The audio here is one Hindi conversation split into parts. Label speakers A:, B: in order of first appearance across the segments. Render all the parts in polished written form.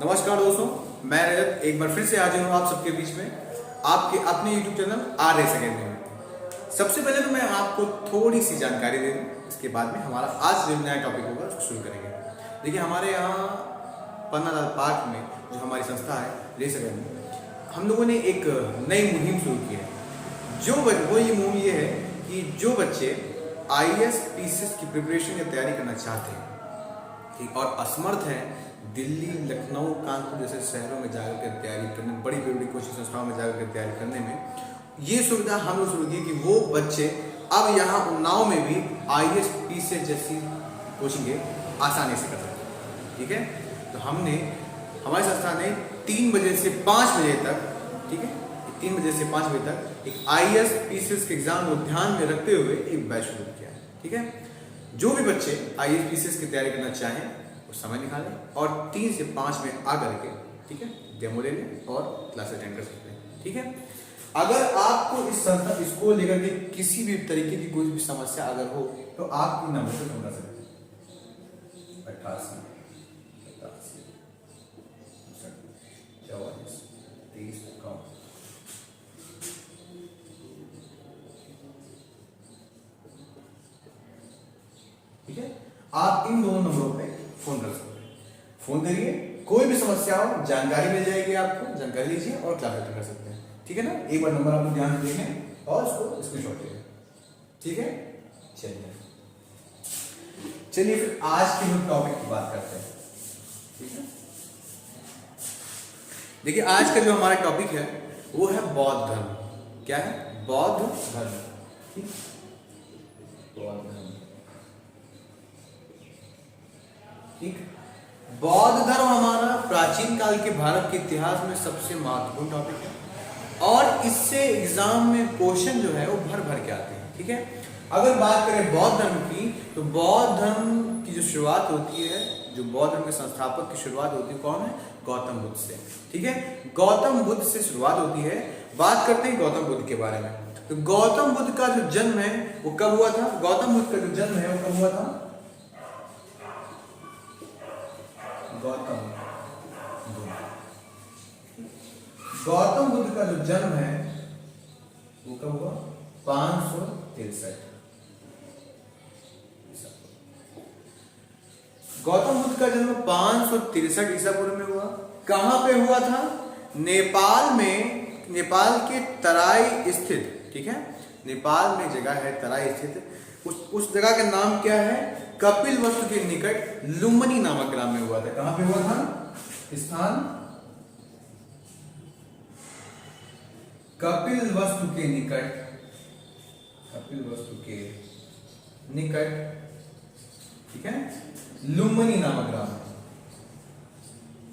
A: नमस्कार दोस्तों, मैं रजत एक बार फिर से हाजिर हूँ आप सबके बीच में आपके अपने YouTube channel R S academy में। सबसे पहले तो मैं आपको थोड़ी सी जानकारी दे दूँ, इसके बाद में हमारा आज जो नया टॉपिक होगा उसको शुरू करेंगे। देखिए, हमारे यहाँ पन्नालाल पार्क में जो हमारी संस्था है रेस अकेडमी, हम लोगों ने एक नई मुहिम शुरू की है। वो ये मुहिम ये है कि जो बच्चे IAS PCS की प्रिपरेशन या तैयारी करना चाहते हैं ठीक और असमर्थ हैं दिल्ली, लखनऊ, कानपुर जैसे शहरों में जाकर के तैयारी करने, बड़ी बड़ी कोचिंग संस्थाओं में जाकर के तैयारी करने में, ये सुविधा हम लोग शुरू की कि वो बच्चे अब यहाँ उन्नाव में भी IAS PCS जैसी कोचिंगें आसानी से कर सकते हैं। ठीक है, तो हमारी संस्था ने 3 बजे से 5 बजे तक, ठीक है, 3 बजे से 5 बजे तक एक IAS PCS के एग्जाम को ध्यान में रखते हुए एक बैच शुरू किया है। ठीक है, जो भी बच्चे IAS PCS की तैयारी करना चाहें वो समय निकालें और 3 से 5 में आकर के, ठीक है, डेमो ले लें और क्लास अटेंड कर सकते हैं। ठीक है, अगर आपको इस संस्था इसको लेकर के किसी भी तरीके की कोई भी समस्या अगर हो तो आप इन नंबर पर बता सकते हैं 88 87 44 30 कम। ठीक है, आप इन दोनों नंबरों पे फोन कर सकते हैं। फोन करिए, कोई भी समस्या हो जानकारी मिल जाएगी, आपको जानकारी लीजिए और क्लास अटेंड कर सकते हैं। ठीक है ना, एक बार नंबर आप ध्यान से देखें और उसको स्क्रीनशॉट लीजिए। ठीक है, चलिए फिर आज के हम टॉपिक की बात करते हैं। ठीक है, देखिए आज का जो हमारा टॉपिक है वो है बौद्ध धर्म। क्या है? बौद्ध धर्म। ठीक, बौद्ध धर्म। ठीक, बौद्ध धर्म हमारा प्राचीन काल के भारत के इतिहास में सबसे महत्वपूर्ण टॉपिक है और इससे एग्जाम में क्वेश्चन जो है वो भर भर के आते हैं। ठीक है, अगर बात करें बौद्ध धर्म की तो बौद्ध धर्म की जो शुरुआत होती है, जो बौद्ध धर्म के संस्थापक की शुरुआत होती है कौन है? गौतम बुद्ध से। ठीक है, गौतम बुद्ध से शुरुआत होती है। बात करते हैं गौतम बुद्ध के बारे में। तो गौतम बुद्ध का जो जन्म है वो कब हुआ था? गौतम बुद्ध का जो जन्म है वो कब हुआ था? गौतम बुद्ध का जो जन्म है वो कब हुआ? 563। गौतम बुद्ध का जन्म 563 ईसा पूर्व में हुआ। कहां पे हुआ था? नेपाल में, नेपाल के तराई स्थित, ठीक है, नेपाल में जगह है तराई स्थित, उस जगह का नाम क्या है? कपिलवस्तु के निकट लुम्बिनी नामक ग्राम में हुआ था। कहां पे हुआ था? स्थान कपिलवस्तु के निकट, कपिलवस्तु के निकट, ठीक है, लुम्बिनी नामक ग्राम,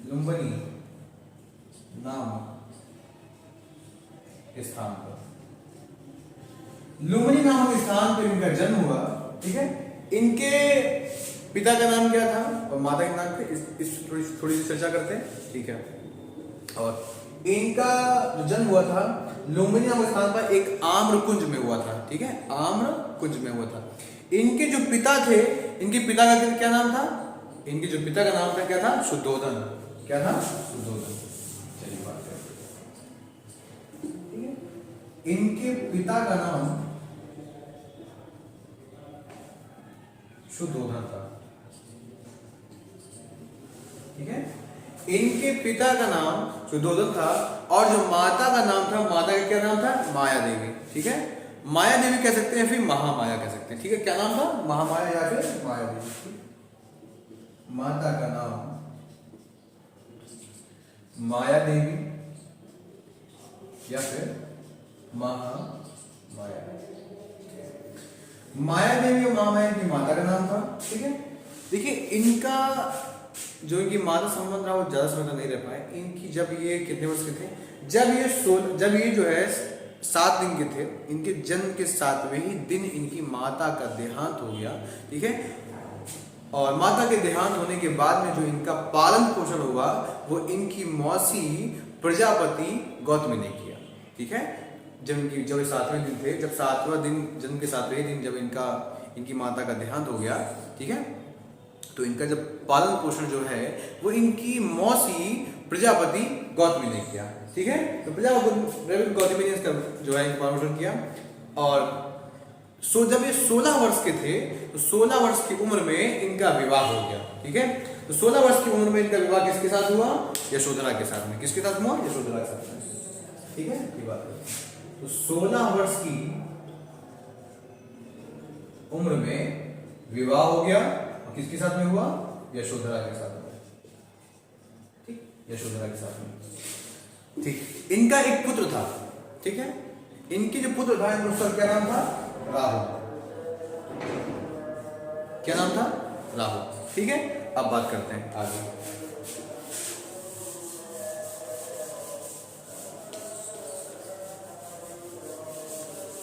A: लुम्बिनी नामक स्थान पर, लुम्बिनी नामक स्थान पर इनका जन्म हुआ। ठीक है, इनके पिता का नाम क्या था और माता के नाम पे इस थोड़ी सी चर्चा करते हैं। ठीक है, और इनका जो जन्म हुआ था लुम्बिनी नामक स्थान पर एक आम्र कुंज में हुआ था। ठीक है, आम्र कुंज में हुआ था। इनके जो पिता थे, इनके पिता का क्या नाम था? इनके जो पिता का नाम था क्या था? शुद्धोधन। क्या था? शुद्धोधन। चलिए बात करते हैं। ठीक है, इनके पिता का नाम शुद्धोधन था। ठीक है, इनके पिता का नाम शुद्धोधन था और जो माता का नाम था, माता का क्या नाम था? माया देवी। ठीक है, माया देवी कह सकते हैं, फिर महामाया कह सकते हैं। ठीक है, क्या नाम था? महामाया या फिर माया देवी। माता का नाम माया देवी या फिर महामाया। माया देवी और महामाया की माता का नाम था। ठीक है, देखिए इनका जो इनकी माता संबंध रहा वो ज्यादा समय नहीं रह पाए। इनकी जब ये कितने वर्ष के थे? जब ये जो है 7 दिन के थे, इनके जन्म के 7वें ही दिन इनकी माता का देहांत हो गया। ठीक है, और माता के देहांत होने के बाद में जो इनका पालन पोषण हुआ वो इनकी मौसी प्रजापति गौतमी ने किया। ठीक है, जब 7वें दिन थे, जब 7वां दिन, जन्म के 7वें दिन जब इनकी माता का देहांत हो गया, ठीक है, तो इनका जब पालन पोषण जो है वो इनकी मौसी प्रजापति गौतमी ने किया। ठीक है, तो प्रजापति गौतमी ने इसका जो है इनका पालन पोषण किया। और जब ये 16 वर्ष के थे तो 16 वर्ष की उम्र में इनका विवाह हो गया। ठीक है, तो 16 वर्ष की उम्र में इनका विवाह किसके साथ हुआ? यशोधरा के साथ में। किसके साथ हुआ? यशोधरा के साथ में। ठीक है, ये बात है। तो 16 वर्ष की उम्र में विवाह हो गया और किसके साथ में हुआ? यशोधरा के साथ में। ठीक, यशोधरा के साथ में। ठीक, इनका एक पुत्र था। ठीक है, इनके जो पुत्र था उसका क्या नाम था? राहुल। क्या नाम था? राहुल। ठीक है, अब बात करते हैं आगे।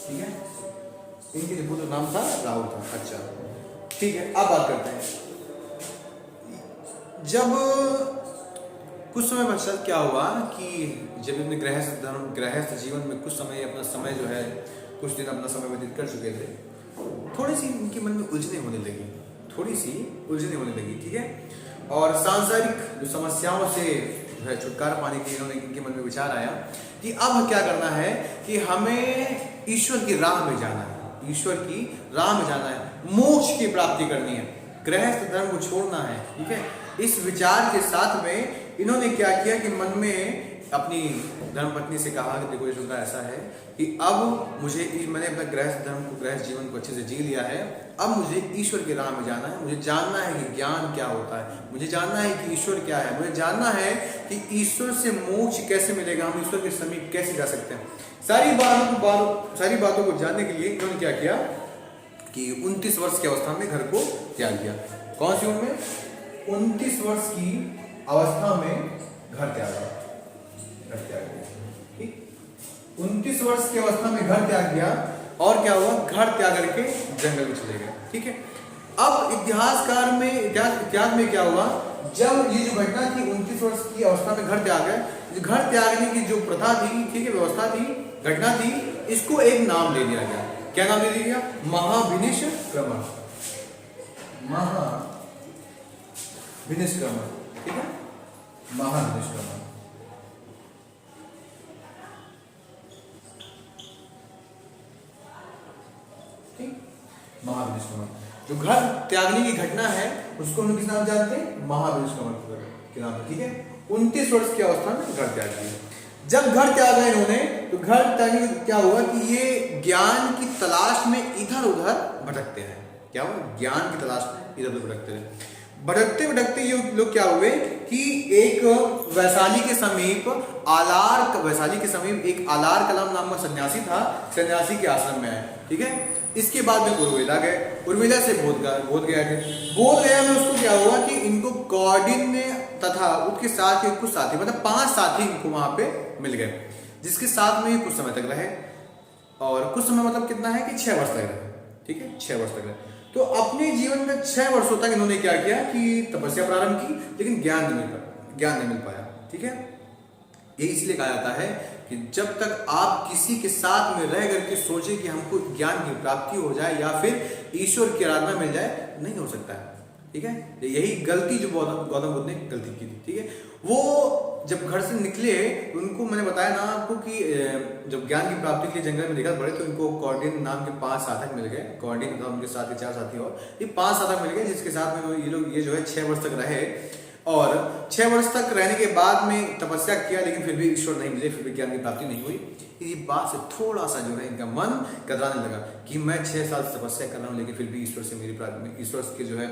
A: ठीक है, इनके जो पुत्र नाम था राहुल था। अच्छा, ठीक है, अब बात करते हैं। जब कुछ समय पश्चात क्या हुआ कि जब इन्होंने गृहस्थ जीवन में कुछ समय अपना समय जो है कुछ दिन अपना समय व्यतीत कर चुके थे, थोड़ी सी इनके मन में उलझने होने लगी। ठीक है, और सांसारिक जो समस्याओं से जो है छुटकारा पाने के लिए इन्होंने इनके मन में विचार आया कि अब क्या करना है कि हमें ईश्वर की राह में जाना है। ईश्वर की राह में जाना है, मोक्ष की प्राप्ति करनी है, गृहस्थ धर्म को छोड़ना है। ठीक है, इस विचार के साथ में इन्होंने क्या किया कि मन में अपनी धर्मपत्नी से कहा कि देखो यशोधरा, ऐसा है कि अब मैंने अपना गृहस्थ जीवन को अच्छे से जी लिया है, अब मुझे ईश्वर की राह में जाना है। मुझे जानना है कि ज्ञान क्या होता है, मुझे जानना है कि ईश्वर क्या है, मुझे जानना है कि ईश्वर से मोक्ष कैसे मिलेगा, हम ईश्वर के समीप कैसे जा सकते हैं। सारी बातों को जानने के लिए इन्होंने क्या किया कि 29 वर्ष की अवस्था में घर को त्याग दिया। कौन सी उम्र में? 29 वर्ष की अवस्था में घर त्याग दिया। ठीक, 29 वर्ष की अवस्था में घर त्याग दिया और क्या हुआ? घर त्याग करके जंगल में चले गए। ठीक है, अब इतिहास में क्या हुआ? जब ये जो घटना थी 29 वर्ष की अवस्था में घर त्याग है, घर त्यागने की to प्रथा थी, ठीक है, व्यवस्था थी, घटना थी, इसको एक नाम दे दिया गया। क्या नाम दे दिया गया? महाविनिष्क्रमण। ठीक है, महाविनिष्क्रमण। महाविनिष्क्रमण, जो घर त्यागने की घटना है उसको हम किस नाम जानते हैं? महाविनिष्क्रमण के नाम। ठीक है, 29 वर्ष की अवस्था में घर त्याग दिया। जब घर त्यागा इन्होंने तो घर त्यागने क्या हुआ कि ये ज्ञान की तलाश में इधर उधर भटकते हैं। क्या हुआ? ज्ञान की तलाश में इधर उधर भटकते हैं। भटकते ये लोग क्या हुए कि एक वैशाली के समीप एक आलार कलाम नाम का सन्यासी था, सन्यासी के आश्रम में आए। ठीक है, इसके बाद में उर्वेला गए, उर्वेला से बोध गया थे। बोध गया में उसको क्या हुआ कि इनको कौंडिन्य ने तथा उसके साथ के कुछ साथी, मतलब 5 साथी इनको वहां पे मिल गए, जिसके साथ में कुछ समय तक रहे। और कुछ समय मतलब कितना है कि 6 वर्ष तक रहे। ठीक है, 6 वर्ष तक रहे। तो अपने जीवन में 6 वर्षों तक इन्होंने क्या किया कि तपस्या प्रारंभ की, लेकिन ज्ञान नहीं मिल पाया। ठीक है, ये इसलिए कहा जाता है कि जब तक आप किसी के साथ में रह करके सोचे कि हमको ज्ञान की प्राप्ति हो जाए या फिर ईश्वर की आराधना मिल जाए, नहीं हो सकता है। ठीक है, यही गलती जो गौतम बुद्ध ने गलती की थी। ठीक है, वो जब घर से निकले, उनको मैंने बताया ना आपको कि जब ज्ञान की प्राप्ति के लिए जंगल में निकल पड़े तो इनको कौंडिन्य नाम के 5 साधक मिल गए। कौंडिन्य था उनके साथ 4 साथी और ये 5 साधक मिल गए, जिसके साथ में ये जो है 6 वर्ष तक रहे। और 6 वर्ष तक रहने के बाद में तपस्या किया, लेकिन फिर भी ईश्वर नहीं मिले, फिर भी ज्ञान की प्राप्ति नहीं हुई। इस बात से थोड़ा सा जो है इनका मन कतराने लगा कि मैं 6 साल से तपस्या कर रहा हूँ, लेकिन फिर भी ईश्वर से ईश्वर के जो है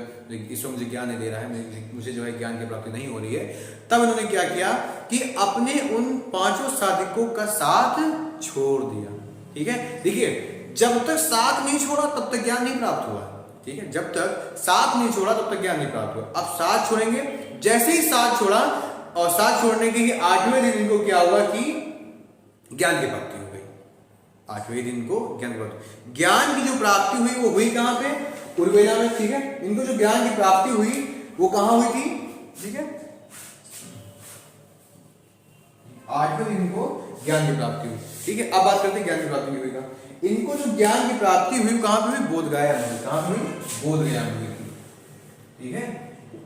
A: ईश्वर मुझे ज्ञान नहीं दे रहा है, मुझे जो है ज्ञान की प्राप्ति नहीं हो रही है। तब इन्होंने क्या किया कि अपने उन 5 साधकों का साथ छोड़ दिया। ठीक है, देखिए, जब तक साथ नहीं छोड़ा तब तक ज्ञान नहीं प्राप्त हुआ। ठीक है, जब तक साथ नहीं छोड़ा तब तक ज्ञान नहीं प्राप्त हुआ। अब साथ छोड़ेंगे, जैसे ही साथ छोड़ा और साथ छोड़ने के 8वें दिन इनको क्या हुआ कि ज्ञान की प्राप्ति हो गई। 8वें दिन को ज्ञान की जो प्राप्ति हुई वो हुई कहां पे? उर्वेला में। ठीक है, इनको जो ज्ञान की प्राप्ति हुई वो कहां हुई थी? ठीक है, 8वें दिन को ज्ञान की प्राप्ति हुई। ठीक है, अब बात करते हैं ज्ञान की प्राप्ति हुई का। इनको जो ज्ञान की प्राप्ति हुई कहां पे हुई? बोध गया में। कहां पे हुई? बोध गया में हुई। ठीक है,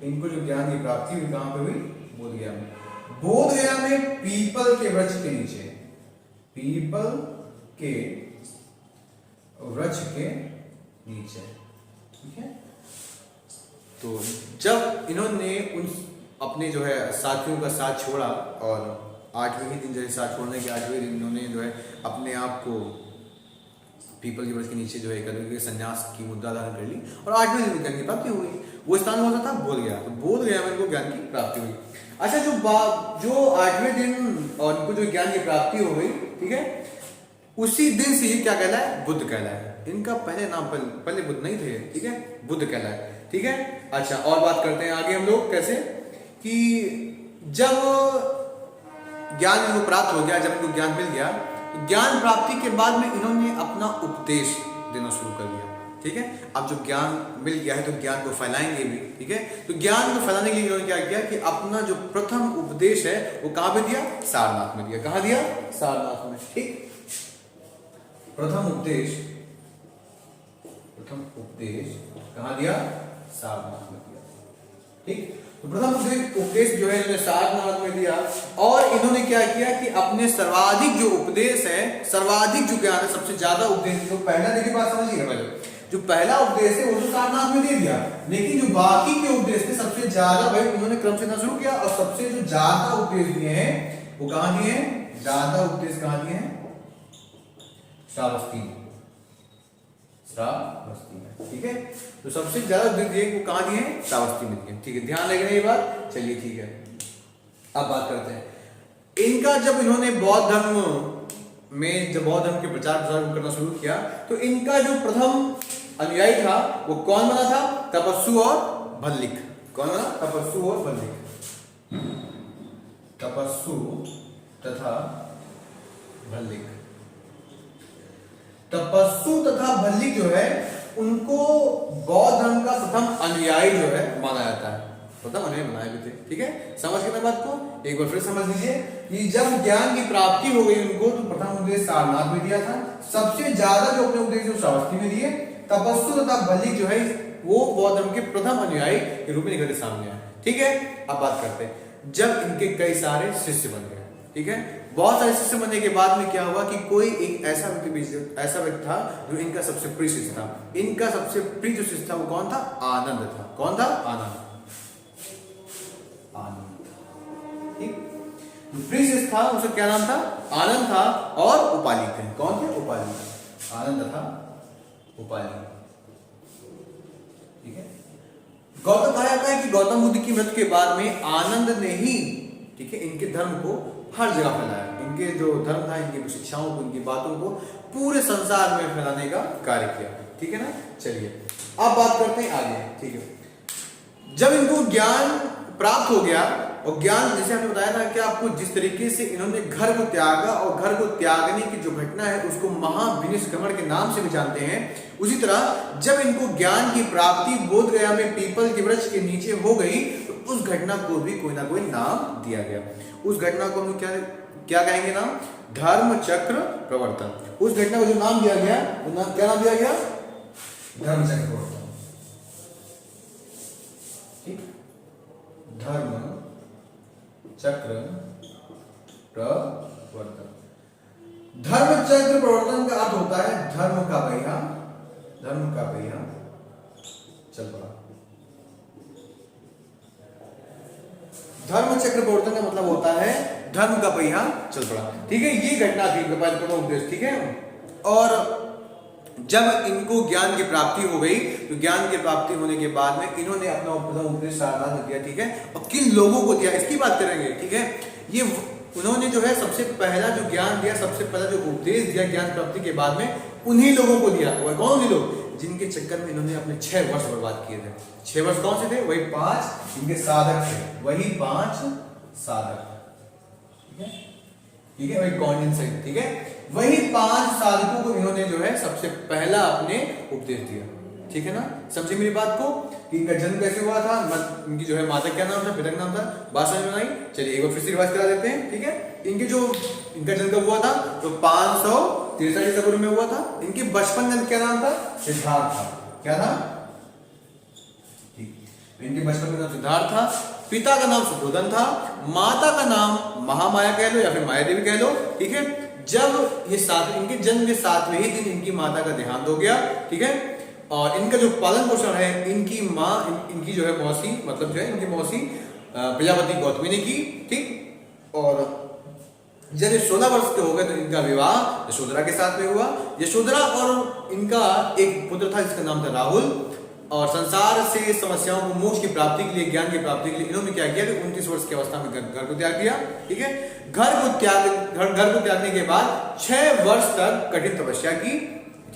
A: इनको जो ज्ञान की प्राप्ति हुई कहां पे हुई? बोध गया में। बोध गया में पीपल के वृक्ष के नीचे, पीपल के वृक्ष के नीचे, ठीक है। तो जब इन्होंने उन अपने जो है साथियों का साथ छोड़ा और 8वें ही दिन जो है साथ छोड़ने के 8वें दिन इन्होंने जो है अपने आप को पीपल के वृक्ष के नीचे जो है करके संन्यास की मुद्रा धारण कर ली और 8वें दिन ज्ञान की प्राप्ति हुई। वो स्थान कौन सा था? बोध गया। तो बोध गया में इनको ज्ञान की प्राप्ति हुई। अच्छा, जो 8वें दिन और इनको जो ज्ञान की प्राप्ति हो गई, ठीक है, उसी दिन से ये क्या कहलाए? बुद्ध कहलाए। इनका पहले नाम पहले बुद्ध नहीं थे, ठीक है, बुद्ध कहलाए, ठीक है। अच्छा, और बात करते हैं आगे हम लोग कैसे कि जब ज्ञान इनको प्राप्त हो गया, जब इनको ज्ञान मिल गया, तो ज्ञान प्राप्ति के बाद में इन्होंने अपना उपदेश देना शुरू कर दिया, ठीक है। अब जब ज्ञान मिल गया है तो ज्ञान को फैलाएंगे भी, ठीक है। तो ज्ञान को फैलाने के लिए इन्होंने क्या किया कि अपना जो प्रथम उपदेश है वो कहां पे दिया? सारनाथ में दिया। कहां दिया? सारनाथ में, ठीक। प्रथम उपदेश कहां दिया? सारनाथ में दिया, ठीक। तो प्रथम उपदेश जो है इन्होंने सारनाथ में दिया और इन्होंने क्या किया कि अपने सर्वाधिक जो उपदेश है, सर्वाधिक जो ज्ञान है, सबसे ज्यादा उपदेश, जो पहला देखिए बात समझिए पहले, जो पहला उपदेश है वो तो सारनाथ में दे दिया, लेकिन जो बाकी के उपदेश थे सबसे ज्यादा भाई उन्होंने क्रम से देना शुरू किया और सबसे जो ज्यादा उपदेश दिए हैं वो कहां दिए हैं? ज्यादा उपदेश कहां दिए हैं? श्रावस्ती में, ठीक है। तो सबसे ज्यादा उपदेश दिए वो कहां दिए हैं? श्रावस्ती में दिए, ठीक है। ध्यान रखना ये बात, चलिए ठीक है। अब बात करते हैं इनका, जब इन्होंने बौद्ध धर्म में जब बौद्ध धर्म के प्रचार करना शुरू किया तो इनका जो प्रथम अनुयायी था वो कौन बना था? तपस्सु और भल्लिक। कौन बना? तपस्सु और भल्लिक, तपस्सु तथा भल्लिक। तपस्सु तथा भल्लिक जो है उनको बौद्ध धर्म का प्रथम अनुयायी जो है माना जाता है, प्रथम अनुयायी बनाए भी थे, ठीक है। समझ के बात को एक बार फिर समझ लीजिए कि जब ज्ञान की प्राप्ति हो गई उनको तो प्रथम उपदेश सारनाथ में दिया था, सबसे ज्यादा जो अपने उपदेश जो श्रावस्ती में दिए। तपस्सु तथा भल्लिक जो है वो बौद्ध धर्म के प्रथम अनुयायी के रूप में निकल के सामने आए, ठीक है। अब बात करते हैं जब इनके कई सारे शिष्य बन गए, ठीक है। बहुत सारे शिष्य बनने के बाद में क्या हुआ कि कोई एक ऐसा व्यक्ति था जो इनका सबसे प्रिय शिष्य था। इनका सबसे प्रिय जो शिष्य था वो कौन था? आनंद था। कौन था? आनंद, ठीक। प्रिय शिष्य था, उसका क्या नाम था? आनंद था। और उपाली थे। कौन थे? उपाली, आनंद था, उपाली, ठीक है। गौतम कहा जाता है कि गौतम बुद्ध की मृत्यु के बाद में आनंद ने ही, ठीक है, इनके धर्म को हर जगह फैलाया। इनके जो धर्म था, इनकी शिक्षाओं को, इनकी बातों को पूरे संसार में फैलाने का कार्य किया, ठीक है ना। चलिए अब बात करते हैं आगे, ठीक है। जब इनको ज्ञान प्राप्त हो गया और ज्ञान, जैसे हमने बताया था कि आपको जिस तरीके से इन्होंने घर को त्यागा और घर को त्यागने की जो घटना है उसको महाविनिष्क्रमण के नाम से भी जानते हैं, उसी तरह जब इनको ज्ञान की प्राप्ति बोध गया में पीपल के वृक्ष के नीचे हो गई तो उस घटना को भी कोई ना कोई नाम दिया गया। उस घटना को हम क्या कहेंगे नाम? धर्म चक्र प्रवर्तन। उस घटना को जो नाम दिया गया वो नाम क्या नाम दिया गया? धर्म चक्र प्रवर्तन, ठीक। धर्म चक्र प्रवर्तन। धर्म चक्र प्रवर्तन का अर्थ होता है धर्म का पहिया चल पड़ा। धर्म चक्र प्रवर्तन का मतलब होता है धर्म का पहिया चल पड़ा, ठीक है। ये घटना थी प्रथम उपदेश, ठीक है। और जब इनको ज्ञान की प्राप्ति हो गई तो ज्ञान की प्राप्ति होने के बाद में इन्होंने अपना प्रथम उपदेश सारनाथ में दिया, ठीक है। और किन लोगों को दिया इसकी बात करेंगे, ठीक है। ये उन्होंने जो है सबसे पहला जो ज्ञान दिया, सबसे पहला जो उपदेश दिया ज्ञान प्राप्ति के बाद में उन्हीं लोगों को दिया। वह कौन थे लोग? जिनके चक्कर में इन्होंने अपने 6 वर्ष बर्बाद किए थे। 6 वर्ष कौन से थे? वही 5 इनके साधक थे, वही 5 साधक, ठीक है, वही कौंडिन्य सहित, ठीक है। वही 5 साधकों को इन्होंने जो है सबसे पहला अपने उपदेश दिया, ठीक है ना। समझे मेरी बात को कि इनका जन्म कैसे हुआ था, इनकी जो है माता क्या नाम था, पिता का नाम था, बात समझ में आई। चलिए एक बार फिर से रिवाइज करा देते हैं, ठीक है। इनका जन्म कब हुआ था? तो 563 ईसा पूर्व में हुआ था। इनके बचपन में क्या नाम था? सिद्धार्थ था। क्या था? ठीक। इनके बचपन का नाम सिद्धार्थ था, पिता का नाम सुद्धोधन था, माता का नाम महामाया कह लो या फिर माया देवी कह लो, ठीक है। जब ये इनके जन्म के 7वें ही दिन इनकी माता का देहांत हो गया, ठीक है। और इनका जो पालन पोषण है इनकी माँ, इनकी जो है मौसी, मतलब जो है इनकी मौसी प्रजापति गौतमी ने की, ठीक। और जब ये 16 वर्ष के हो गए तो इनका विवाह यशोधरा के साथ में हुआ। यशोधरा और इनका एक पुत्र था जिसका नाम था राहुल। और संसार से समस्याओं को, मोक्ष की प्राप्ति के लिए, ज्ञान की प्राप्ति के लिए इन्होंने क्या किया कि 29 वर्ष की अवस्था में घर को त्याग दिया, ठीक है। घर को त्यागने के बाद 6 वर्ष तक कठिन तपस्या की,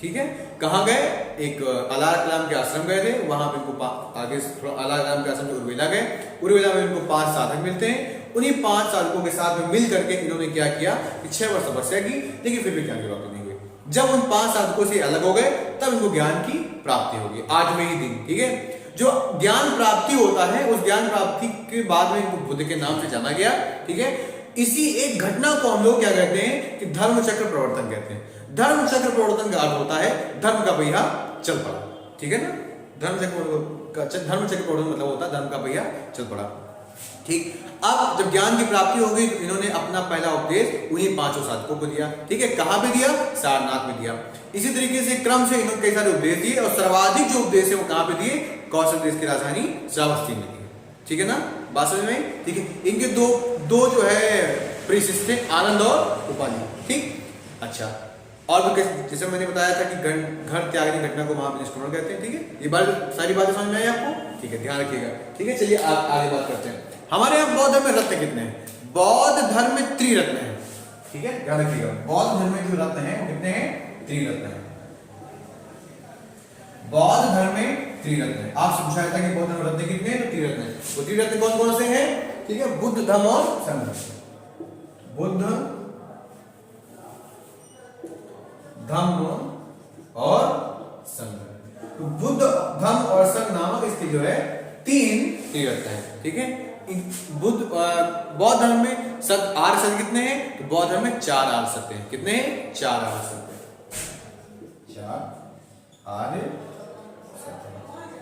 A: ठीक है। कहाँ गए? एक अलार कलाम के आश्रम गए थे, वहां पे इनको आगे अलार कलाम के आश्रम से उर्वेला गए। उर्वेला में इनको 5 साधक मिलते हैं। उन्हीं 5 साधकों के साथ में मिल करके इन्होंने क्या किया कि 6 वर्ष तपस्या की, लेकिन फिर भी ज्ञान की प्राप्ति नहीं हुई। जब उन 5 साधकों से अलग हो गए तब इनको ज्ञान की प्राप्ति होगी 8वें ही दिन, ठीक है। जो ज्ञान प्राप्ति होता है उस ज्ञान प्राप्ति के बाद में इनको बुद्ध के नाम से जाना गया, ठीक है। इसी एक घटना को हम लोग क्या कहते हैं कि धर्म चक्र प्रवर्तन कहते हैं। धर्म चक्र प्रवर्तन का अर्थ होता है धर्म का पहिया चल पड़ा, ठीक है ना। धर्म चक्र प्रवर्तन मतलब होता है धर्म का पहिया चल पड़ा, ठीक। अब जब ज्ञान की प्राप्ति हो गई तो इन्होंने अपना पहला उपदेश उन्हीं 5 साधकों को दिया, ठीक है। कहां पे दिया? सारनाथ में दिया। इसी तरीके से क्रम से इन्होंने कई सारे उपदेश दिए और सर्वाधिक जो उपदेश है वो कहां पे दिए? कौशल देश की राजधानी श्रावस्ती में दिए, ठीक है ना। बात समझ में? ठीक है। इनके दो जो है प्रिय शिष्य थे, आनंद और उपाली, ठीक। अच्छा, और भी जैसे मैंने बताया था कि घर त्यागने की घटना को महाविनिष्क्रमण कहते हैं, ठीक है। ये सारी बातें समझ में आई आपको? ठीक है, ध्यान रखिएगा, ठीक है। चलिए आगे बात करते हैं। हमारे यहाँ बौद्ध धर्म में रत्न कितने हैं? बौद्ध धर्म में त्रिरत्न है, ठीक है, ध्यान रखिएगा। बौद्ध धर्म में जो रत्न है वो कितने हैं? त्रिरत्न है। बौद्ध धर्म में त्रिरत्न है। आपसे पूछा था कि बौद्ध धर्म में रत्न कितने हैं? तो त्रिरत्न है। वो त्रिरत्न कौन कौन से हैं? ठीक है, बुद्ध, धम्म और संघ। बुद्ध, धम्म और संघ। तो बुद्ध, धम्म और संघ नामक इसके जो है 3 त्रिरत्न है, ठीक है। बौद्ध धर्म में आर्य सत्य कितने हैं? तो बौद्ध धर्म में 4 आर्य सत्य हैं। कितने हैं? 4 आर्य सत्य, 4 आर्य सत्य,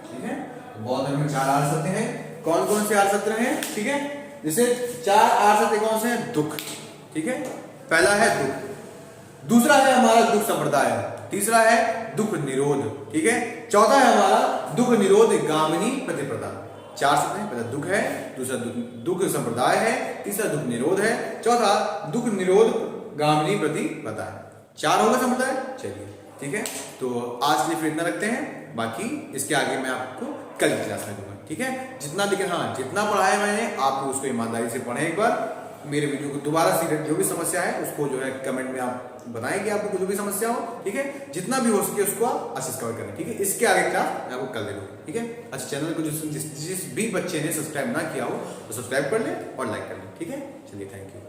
A: ठीक है। तो बौद्ध धर्म में 4 आर्य सत्य हैं। कौन कौन से आर्य सत्य हैं? ठीक है, जैसे 4 आर्य सत्य कौन से हैं? दुख, ठीक है, पहला है दुख। दूसरा है हमारा दुख संप्रदाय, तीसरा है दुख निरोध, ठीक है। चौथा है हमारा दुख निरोध गामिनी प्रतिप्रदा। 4 सत्य हैं, पहला दुख है, दूसरा दुख संप्रदाय है, तीसरा दुख निरोध है, चौथा दुख निरोध गामिनी प्रतिप्रदा है। 4 होगा संप्रदाय। चलिए, ठीक है। तो आज के लिए फिर इतना रखते हैं, बाकी इसके आगे मैं आपको कल की क्लास में दूंगा, ठीक है। जितना लेकिन हाँ, जितना पढ़ाया मैंने आप उसको ईमानदारी से पढ़ें। एक बार मेरे वीडियो को दोबारा से जो भी समस्या है उसको जो है कमेंट में आप बताएं कि आपको जो भी समस्या हो, ठीक है। जितना भी हो सके उसको आप अच्छे से कवर करें, ठीक है। इसके आगे क्लास मैं आपको कल दे दूँगा, ठीक है। अच्छा, चैनल को जिस भी बच्चे ने सब्सक्राइब ना किया हो तो सब्सक्राइब कर ले और लाइक कर ले, ठीक है। चलिए, थैंक यू।